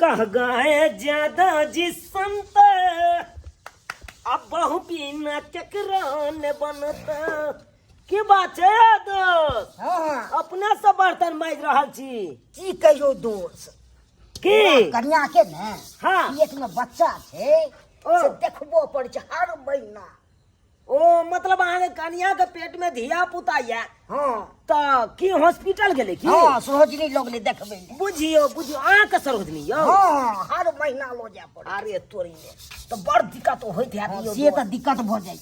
कह गए ज्यादा जिसंत अब बहु बिना चक्रान बनता की बात है दोस्त। अपना सब बर्तन माज रहा छी की कहियो दोस्त की कन्या के ने हाँ पेट में बच्चा छे से देखबो पड़ छै हर महीना। ओ मतलब अहाँ कन्या के पेट में धिया पुता या हाँ तो की हॉस्पिटल गेले की हाँ सरोजनी लोग ले देखबे ले। बुझियो बुझियो अहाँ के सरोजनी यो हाँ हर महीना लो जा पड़। अरे तोरी ने तो बड़ दिक्कत होइत है से तो दिक्कत भ जाय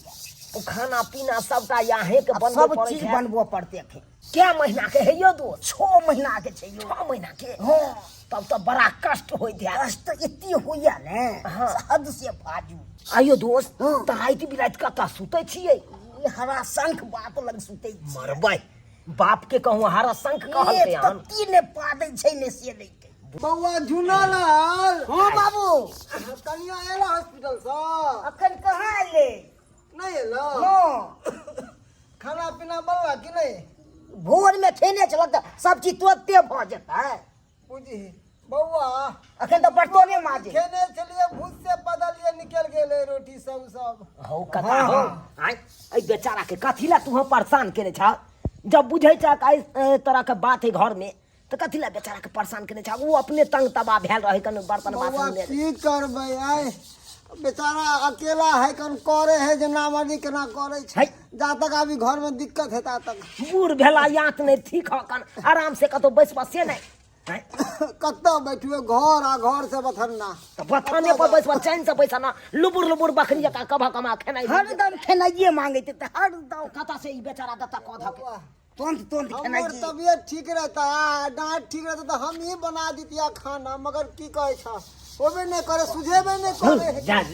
तो खाना पीना सबटा यहाँ के बनबे सब पड़ै चीज छै। बनबो पड़ते है। क्या महीना के है यो दो 6 महीना के छै यो। 6 महीना के हाँ तब तो बड़ा कष्ट होइत है। कष्ट इतनी होइया ने हाँ। हद से फाजू। आइयो दोस्त हाँ। तो राति बिराति कतऽ सुतै छियै ई हरा शंख बाप लग सुतै छी। मरबै बाप के कहूँ हरा शंख कहलकै एक हन तत्ती ने पादै छै ने से नहीं के। बउआ झुनलाल हाँ बाबू कनिया एला हॉस्पिटल से अखन कहाँ ले नहीं एला हाँ खाना पीना बनला कि नहीं भोर में खेने चलत सब चीज तुरंते भ जेतै। बुझी बउआ अखन तो बर्तने माजे। खेने चलिए भूत से बदलिए निकल गेले रोटी सब हो कथा हो आइ ए बेचारा के कथी ला तू परेशान केने छ जब बुझै छ कि तरह के बात है घर में तो कथी ला बेचारा के परेशान केने छ वो अपने तंग तबा भेल रहे कन बर्तन बउआ बासन ले की करबै आय बेचारा अकेला है कन करे है जे नामर्दी केना करे छै। है। जा तक अभी घर में दिक्कत है ता तक बूढ़ भेला यात नहीं ठीक हो कन आराम से कतो बैस बसे नहीं हैं? कत्ता बैठुए घर से बथन्ना तो बथाने पर बैस बस चैन से पैसा ना लुबुर लुबुर बकरी का कभा कमा खेनाई हरदम खेनाइए मांगे थे हरदम कथा से ई बेचारा दत्ता कौधा के तुरंत हमार खेनाइए। तबियत ठीक रहता डांट ठीक रहता तो हम ही बना देतिया खाना मगर की कहे छ होबे नहीं करे सुझेबे नहीं करे।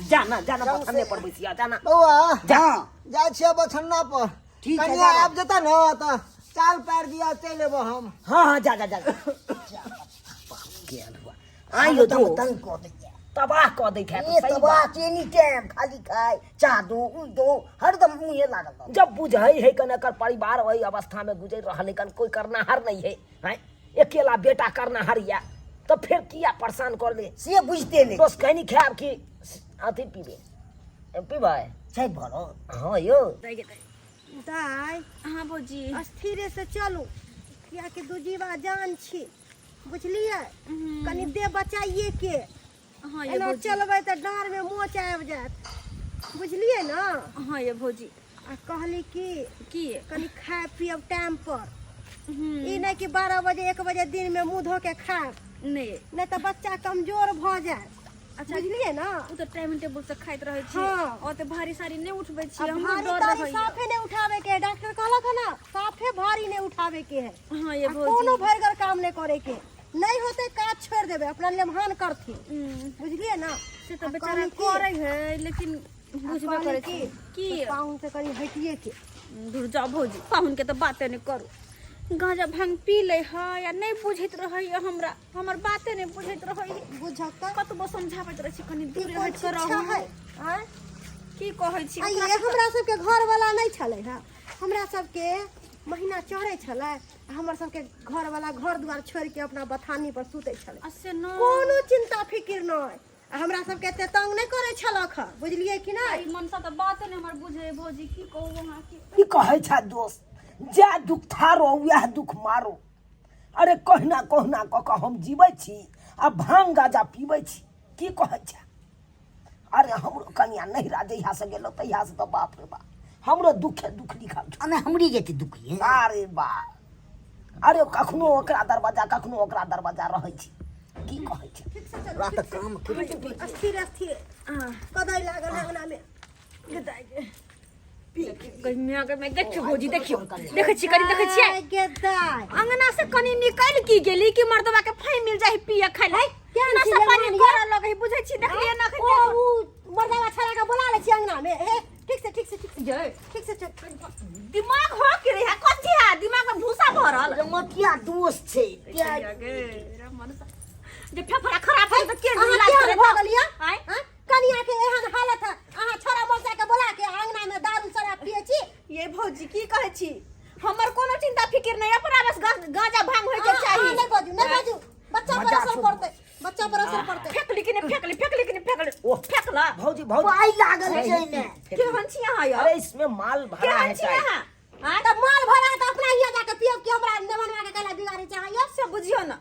जाना बथाने पर बैसिया जाना बउआ जा जा छिया बछन्ना पर ठीक है, कनिया जाना। आप जता न त चाल पैर दिया चल लेबो हम। हाँ जा के अलुआ आइयो दो तंग को दैया। तबाह क दै है ये तबा एनी टाइम खाली खाए चाह दो उ दो हरदम मुंहे लागल। जब बुझै है कन एकर परिवार वही अवस्था में गुजर रहल है कन कोई करनाहार नहीं है हैं अकेला बेटा करनाहार या तो फिर किया परेशान कर ले से बुझते नहीं दोस्त कहनी खाब की अथी पीबे छै भरो। हाँ यो दाय हाँ भौजी स्थिरे से चलू किया कि दू जीवा जान छी बुझलिए कनी दे बचाइए के हाँ ये एना भौजी चलबै त डाँर में मोच आबि जायत बुझलिए ना। हाँ ये भौजी आ कहली कि कनी खाए पियब टाइम पर ई नहीं कि 12 बजे 1 बजे दिन में मुंह धो के खाएब नहीं तो बच्चा कमजोर भ जाए। अच्छा बुझलिए ना। उ तो टाइम टेबल से खाइत रहे छी हाँ। और तो भारी सारी नहीं उठबै छी अब हम भारी डर तारी रहै साफे नहीं उठावे के है। डॉक्टर कहलक है ना साफे भारी नहीं उठावे के है। हाँ ये आ कोनो भौजी भरगर काम नहीं करे के नहीं होते काज छोड़ देवे अपना लेमहान करथी बुझलिए ना। से तो आ बेचारा कहली कि- करे है लेकिन बुझबे करे छी की पाहुन से करी हटिए के दूर जाओ भौजी पाहुन के तो बातें नहीं करू गांजा भांग पी ले है या नहीं बुझैत रहे हमरा हमर बातें नहीं बुझैत रहे बुझक कतबो समझाबैत रहे छी कनी दूर कोन हट कर शिक्षा है आय की कहै छी आ ये हमरा सबके घर वाला नहीं छले है। हमरा सबके महीना चढ़े छले हमर सबके घर वाला घर द्वार छोड़ के अपना बथानी पर सुते छले असे न कोनो चिंता फिकिर नहीं। आ हमरा सबके एते तंग नहीं करे छलक है बुझलिए कि नहीं। आई मनसा तो बातें नहीं हमर बुझे भौजी की कहू वहां की की कहै छ दोस्त जा दुख थारो वह दुख मारो अरे कहना क हम जीबै छी आ भांग गाजा पीबै छी की कहै छ अरे हमरो कनिया नहीं जहिया से गेलो तहिया से तो बाप रे बाप हमरो दुख लिखल छ अने हमरी जेती दुखी है। अरे बा अरे कखनो ओकरा दरवाजा रहै छी की कहै छ रात काम करे स्थिर स्थिर कदई लागल अंगना में गमिया के मैं देखियो भौजी देखियो देखै छी कनी देखै छियै गेदाय अंगना से कनी निकल की गेली कि मर्दवा के फाइ मिल जाई पिए खाइ लै क्या ना छी सब पानी जवानी कर लगै बुझै छी देखलिए ना ओ उ मर्दावा छड़ा के बुला ले छी अंगना में हे ठीक से जय ठीक से चल। दिमाग हो के रे कथि है दिमाग में भूसा भरल मतिया दोस्त छै क्या गे रे मनसा जे फेफड़ा खराब है तो के अहाँ इलाज क्या करे भऽ गेलियै आय कनिया के एहन हालत है अहाँ छोरा मोचा के बुला के अंगना में दारू शराब पिए छी। ये भौजी की कहै छी हमर कोनो चिंता फिकिर नहीं अपना बस गांजा भांग होय के चाहिए नहीं बाजू बच्चा पर असर पड़ते बच्चा पर असर पड़ते फेकली कि नहीं फेकली ओह। फेकला भौजी भौजी पाई लागल छै ने केहन छी अहाँ यौ अरे इसमें माल भरा है केहन छी टाइट। अहाँ हाँ तो माल भरा है तो अपना हिया जाके पियो कि हमरा नेमनवा के कहला बिगाड़े चाहिए से बुझियो ना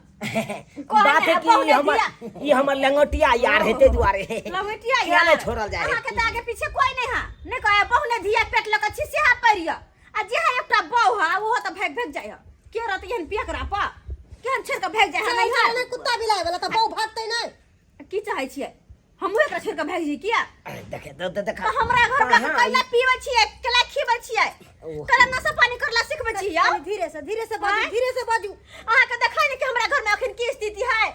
बात है कि ये हमर लंगोटिया यार हेते दुआरे लंगोटिया क्या यार नहीं छोड़ल जाए अहाँ के तो आगे पीछे कोई नहीं है नहीं कहे बहुने धिया पेट लक छिसे हा परिया आ जे है एकटा बहु है वो तो भाग जाय के रहत एहन पियकरा पा केहन छेड़ के भाग जाय है नहीं है नहीं कुत्ता बिलाय वाला तो बहु भागते नहीं की चाहे छियै हमहू एकरा छेड़ के भाग जी किया अरे देखे तो देखा तो हमरा घर में कैला पीबै छियै कैला खीबै छियै ओह। कैला नशा पानी करला सिखबै छियै धीरे से बाजू आँय? धीरे से बाजू अहाँ के देखै नहीं कि हमरा घर में अखन की स्थिति है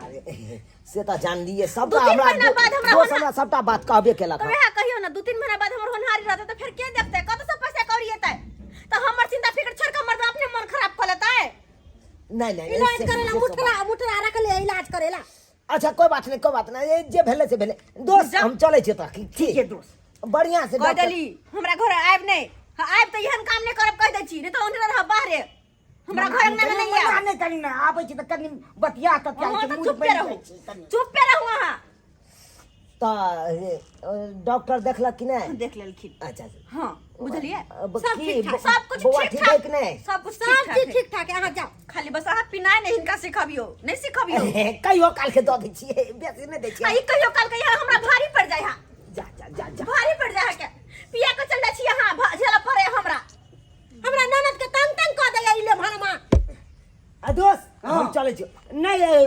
अरे से तो जान लिए सब दू तीन महीना बाद हमरा दोस्त हमरा सबटा बात कहबे केलक तो वह कहियो ना 2-3 महीना बाद हमर होनहारी रहते तो फिर के देखते कत से पैसा कौड़ी एतै तो हमर चिंता फिकर छोड़ के मर्द अपने मन खराब कर लेतै नहीं इलाज इससे- करेला इससे सब मुठरा रख ले इलाज करेला अच्छा कोई बात नहीं ये जे भेले से भेले दोस्त हम चले छी तो ठीक है दोस्त बढ़िया से कह डॉक्टर- देली हमरा घर आइब नहीं आइब तो एहन काम नहीं करब कह दै छी नहीं तो उन्हें रह बाहरे हमरा घर में नहीं मना आब नहीं करी ना आबै छी त कनी बतिया त अहाँ के तो मुंह चुप पे रहू चुप रहू अहाँ तो डॉक्टर देखलक कि नहीं देख लेलखिन अच्छा अच्छा। हाँ बुझलिए अब सब की ठीक ठाक सब कुछ बौआ ठीक ठीक है कि ठाक नहीं सब कुछ सब चीज ठीक ठीक ठाक है अहाँ जाओ खाली बस अहाँ पिनाय नहीं हिनका सिखबियो नहीं सिखबियो कहियो काल के दऽ दै छियै बेसी नहि दै आ छियै ई कहियो काल के यहाँ हमरा भारी पड़ जाय हा जा जा जा जा भारी पड़ जाय है के पिया के चल जाय छी अहाँ झेला पड़े हमरा हमरा ननद के तंग कऽ देया इले भरमा आ दोस्त हम चले छी नहीं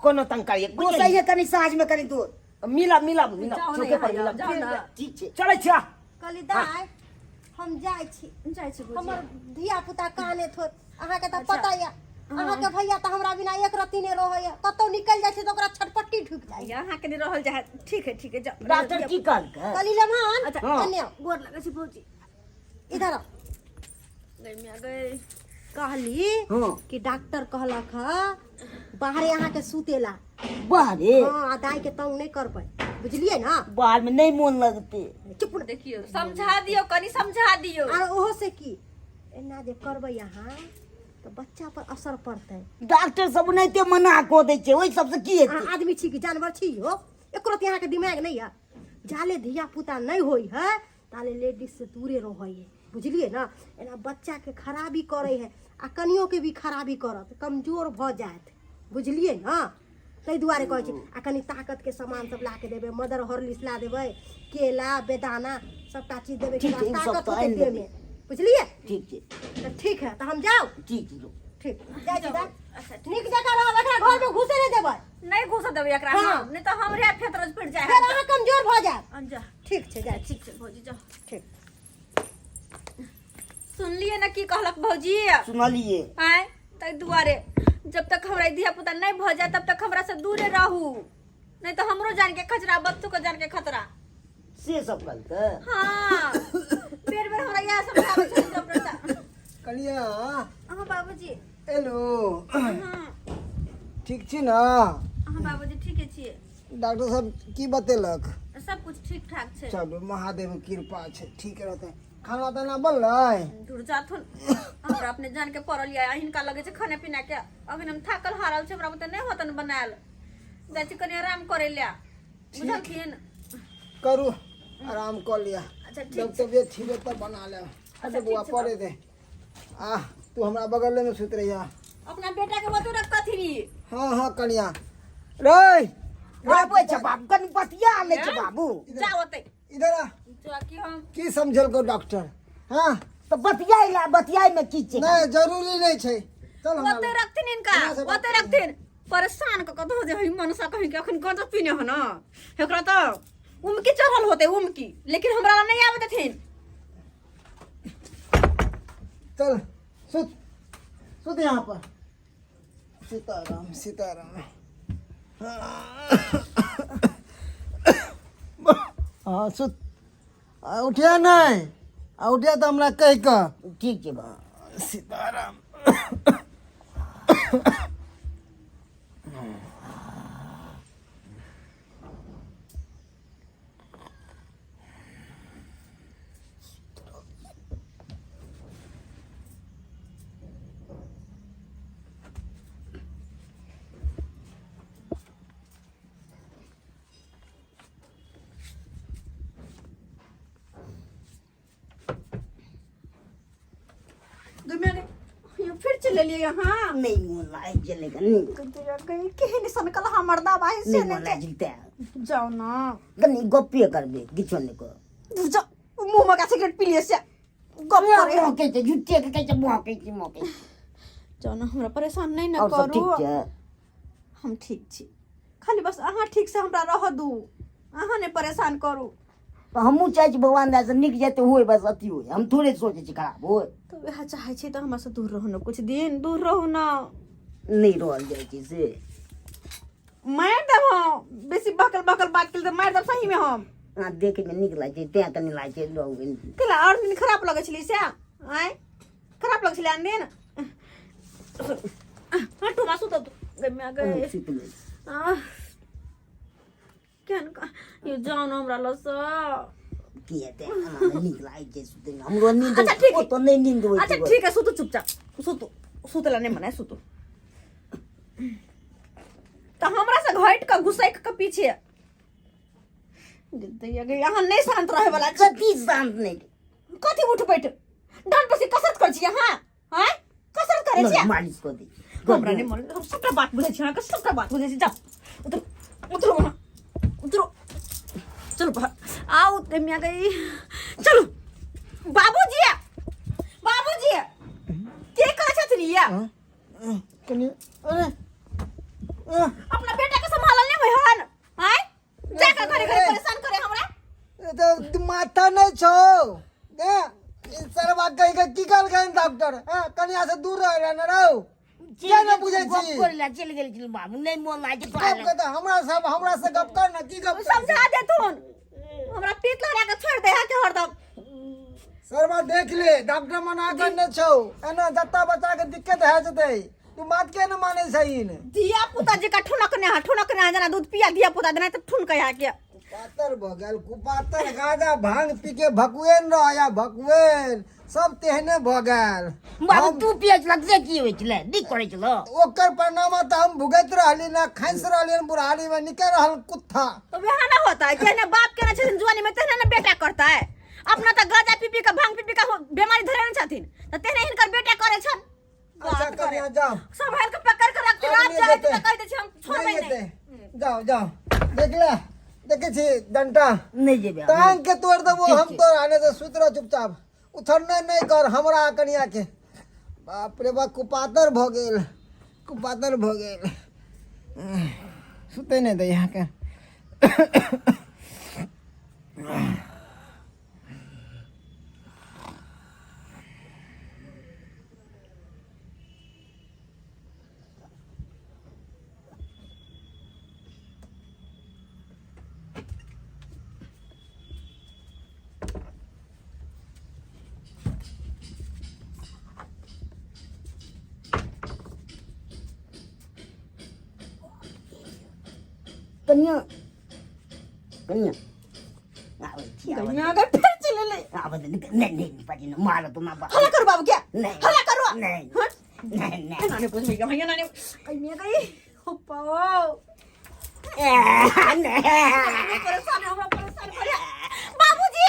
कोनो तंग करिए तू सही कनी साँझ में कनी तू मिला जाओ चौके पर नहीं, मिला जाओ ना। ठीक छै चले छी कहली दाय हम जाय छी हमर धिया पुता काने थोर अहाँ के त पता या अहाँ के भैया त हमरा बिना एक रत्ती ने रहय या कतौ निकल जाय छै त ओकरा छटपट्टी ढुक जाय यहाँ के नहीं रहल जाय ठीक है जाओ डॉक्टर की कहलकै कहली लेमान अच्छा कन्या गोर लगे छी भौजी इधर आओ। गई मिया गई कहली हाँ। कि डॉक्टर कहलक ह बाहरे अहाँ के सुतेला बाहरे हां दाई के तंग नहीं कर पाए बुझलिए ना बाहर में नहीं मन लगते चुप रह। देखियो समझा दियो कनी समझा दियो और ओहो से की एना जे करबै अहाँ तो बच्चा पर असर पड़तै डॉक्टर सब नहीं मना को दै छै ओइ सबसे की हेतै अहाँ आदमी छी कि जानवर छी हो एको रति अहाँ के दिमाग नहीं है जाले धिया पुता नहीं होई है ताले लेडीज से दूरे रहै है बुझलिए ना एना बच्चा के खराबी करे है आ कनियो के भी खराबी करत कमजोर भ जात बुझलिए ना ताहि दुआरे कहै छै आ कनी ताकत के सामान सब ला के देबै मदर हॉर्लिक्स ला देबै केला बेदाना सबटा चीज देबै ठीक है, इन सब ताकत तो होते आनि देह देबै। में बुझलिए ठीक छै तो ठीक है तो हम जाओ ठीक छै ठीक जाय छी नीक जकाँ रहब एकरा घर में घुसे नहीं देबै नहीं घुस देबै एकरा हाँ। हम नहीं तो हमरे फेतरज पड़ जाय फिर अहाँ कमजोर भ जायब अंजा ठीक छै जाय छी ठीक छै भौजी जाओ ठीक सुनलिए ना की कहलक भौजी सुनलिए आय तै दुआरे जब तक हमरा धिया पुता नहीं भ जाए तब तक हमरा से दूरे रहू नहीं तो हमरो जान के खतरा बच्चों को जान के खतरा से सब कहलकै हाँ बेर बेर हमरा यह सब आबै छै डॉक्टर साहब कनिया अहाँ बाबूजी हेलो हाँ ठीक छी ना अहाँ बाबूजी ठीके छियै डॉक्टर साहब की बतेलक सब कुछ ठीक ठाक छै चलू महादेव के कृपा छै ठीक रहते खाना ताना बनलै दूर जाथुन हमरा अपने जान के पड़ल या हिनका लगे छै खाने पीना के अभी हम थाकल हारल छै हमरा बुते नहीं होतन बनायल जाइ छी कनी आराम करे ले बुझलखिन करू आराम कर लिया अच्छा जब ठीक छै तबियत ठीक है तब बना ले अरे बुआ ठीक छै पड़े दे तू हमरा बगल में सुत रहिया अपना बेटा के बतू रख कथी हाँ हाँ कनिया रे आबै छै बाबू कनी बतिया ले छै बाबू जाओ ओतै इधर आ जो कि हम की समझल को डॉक्टर हाँ तो बतियाई में की छै नहीं जरूरी नहीं छै चल ओतै हमरा रखथिन इनका यहाँ से बात ओतै रखथिन परेशान क कतो जे हई मनसा कहि के अखन गंजा पीने हो ना एकरा त उमकी चढ़ल होते उमकी लेकिन हमरा नहीं आवे देथिन चल सुत सुत यहाँ पर सीताराम सीताराम हाँ सुत उठिया नहीं उठिया तो हमरा कह कह ठीक छै बाबू सीताराम फिर चले लिए यहाँ नहीं मोन लाए चलेगा नहीं केहन सन कल हमर दवा है नहीं से मोन लाए चलते जाओ ना कनी गप्पे करबे किछो नहीं को जाओ मुंह में का सिगरेट पी लिए से गप करे मौके से जुत्ते के कैसे मौके जाओ ना हमरा परेशान नहीं ना और सब करू ठीक है हम ठीक छी खाली बस अहाँ ठीक से हमरा रह दू अहाँ ने परेशान करू तो हमहू चाहे छी भगवान दया से निक जेते होय बस अति होय हम थोड़े सोचे छी खराब होय तो वह चाहे छी तो हमरा से दूर रहू ना कुछ दिन दूर रहू ना नहीं रहल जाय छी से मार देब हम बेसी बकल बात के तो मार देब सही में हम हां देखे में निक लागे ते कनी लागे लोग केला और दिन खराब लगे छली से आय खराब लगे छले दिन हटू मासु तो में आ गए केन का ये जाओ ना हमरा लस किए ते निक लागे छै सुते हमरो नींद अच्छा, ठीक है। तो नहीं नींद होय अच्छा ठीक है सुतू चुपचाप सुतला नहीं मना सुतू तो हमरा से घाट का घुसै के पीछे दैया गे यहाँ नहीं शांत रहे वाला छै कति शांत नहीं कथी उठ बैठ डांट पे कसरत कर छी हां हां कसरत करे छी मालिश को दे हमरा नहीं मन हम सबका बात बुझे छी हां सबका बात बुझे छी जा उतरो ना उतरो चलो बाहर आओ ते मिया गई चलो बाबूजी के करे छथिन या कनी अरे अपना बेटा के संभाल नहीं होय हन हैं जाका घरे परेशान करे हमरा तो माथा नहीं छो दे सरवा कहीं का की कर गए डॉक्टर हां कनिया से दूर रह ना रहो क्या ना बुझे छी बोलला चल गेल छी बाबू नहीं मोन लागे तो गप के तो हमरा से गप कर ना की गप समझा दे तून हमरा पीत लहरा के छोड़ दे के हरदम सरवा देख ले डॉक्टर मना करने छो एना जत्ता बच्चा के दिक्कत है जते तू बात के न माने सही ने दिया पुता जी का ठुनक ने जना दूध पिया दिया पुता देना तो ठुन कहा के पातर भगल कुपातर गाजा भांग पी के भकुएन रहया भकुएन सब तेहने भगल बाबू तू पियच लगते की होय छले दी करे छलो ओकर परिणाम त हम भुगत रहली ना खैस रहली बुढ़ारी में निकल रहल कुत्ता तो वह ना होता है जेने बाप के ना छथिन जुआनी में तेने ना बेटा करता है अपना तो गाजा पी का भांग पी का बीमारी धरे न छथिन तो तेने हिनकर बेटा करे छन अच्छा करिया जाओ संभाल के पकड़ के रख आप जाए तो कह दे छी हम छोड़बै नहीं जाओ देख ले देखे छी डंटा नहीं जेबे टांग के तोड़ देबो हम तो आने से सुत रह चुपचाप उठने नहीं कर हमरा कनिया के बाप रे बा कुपातर भ गेल सुते नहीं दे यहाँ के कन्या दुनिया का फिर चले ले नहीं पाजी ना मारो तो ना हल्ला करो बाबू क्या नहीं हल्ला करो नहीं नाने कुछ भैया भैया नाने आई मैं गई हो पाओ नहीं परेशान हमरा परेशान करे बाबूजी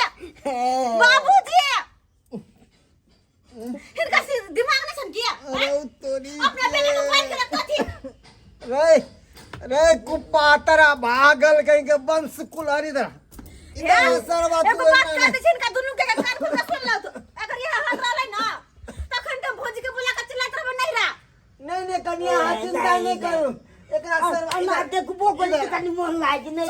इनका दिमाग नहीं सन किया अरे तोरी अपना बेटे को मार के रखता थी रे कुपातरा भागल कहीं के वंश कुलहरी दरा इधर सरवा एक तू बात कर दे इनका दोनों के कान खोल के सुन लो तो अगर ये हाल रहले ना तखन तो भौजी के बुला के चिल्लात रहबे नहीं रहा नहीं कन्या हाथ चिंता नहीं करू एकरा सरवा नाटे को बोल के कनी मोन लागे नहीं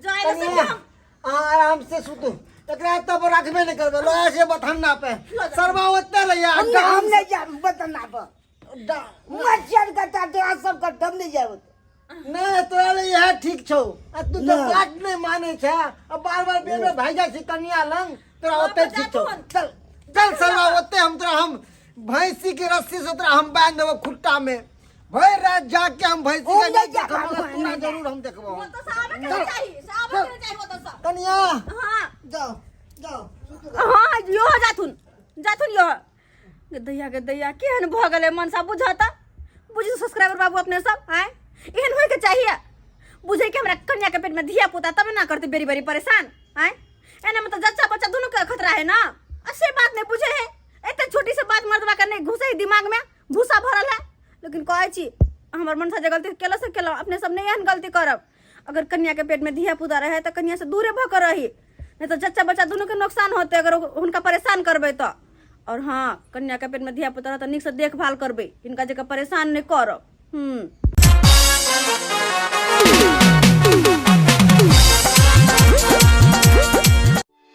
जाए से हम आराम से सुतू एकरा तब रखबे नहीं करबे लोया से बथन्ना पे सरवा ओते लइया हम नहीं जा बतना पर मच्छर का टाटा सब का दम नहीं जावत नहीं तोरा यह ठीक छौ तू तो बात नहीं माने छा अब बार बेबे भाईजा से कन्या लंग तोरा ओते ठीक छौ चल सरवा ओते हम तोरा हम भैंसी के रस्सी से तोरा हम बांध देबो खुट्टा में भई रात जाके हम भैंसी का देखबो पूरा जरूर हम देखबो वो तो साहब के चाहिए वो तो सब कन्या हां जाओ हां यो जाथुन यो के दैया केहन भ गेलै मन सब बुझाता बुझी सब्सक्राइबर बाबू अपने सब हैं एहन होय के चाहिए बुझे के हमरा कन्या के पेट में धिया पुता तब ना करते बेरी बेरी परेशान हैं एने में तो जच्चा बच्चा दोनों के खतरा है ना ऐसे बात नहीं बुझे है इतने छोटी सी बात मर्दवा का नहीं के घुसे दिमाग में भूसा भरल है। लेकिन कहे छी हमर मन से गलती केला से केला, अपने सब नहीं एहन गलती करब। अगर कन्या के पेट में धिया पुता रहे तो कन्या से दूरे भकर रही, नहीं तो जच्चा बच्चा दोनों के नुकसान होते अगर उनका परेशान करबे तो। और हाँ, कन्या के पेट में धिया पुता रहे तो निक से देखभाल करबे, इनका जगह परेशान नहीं करब।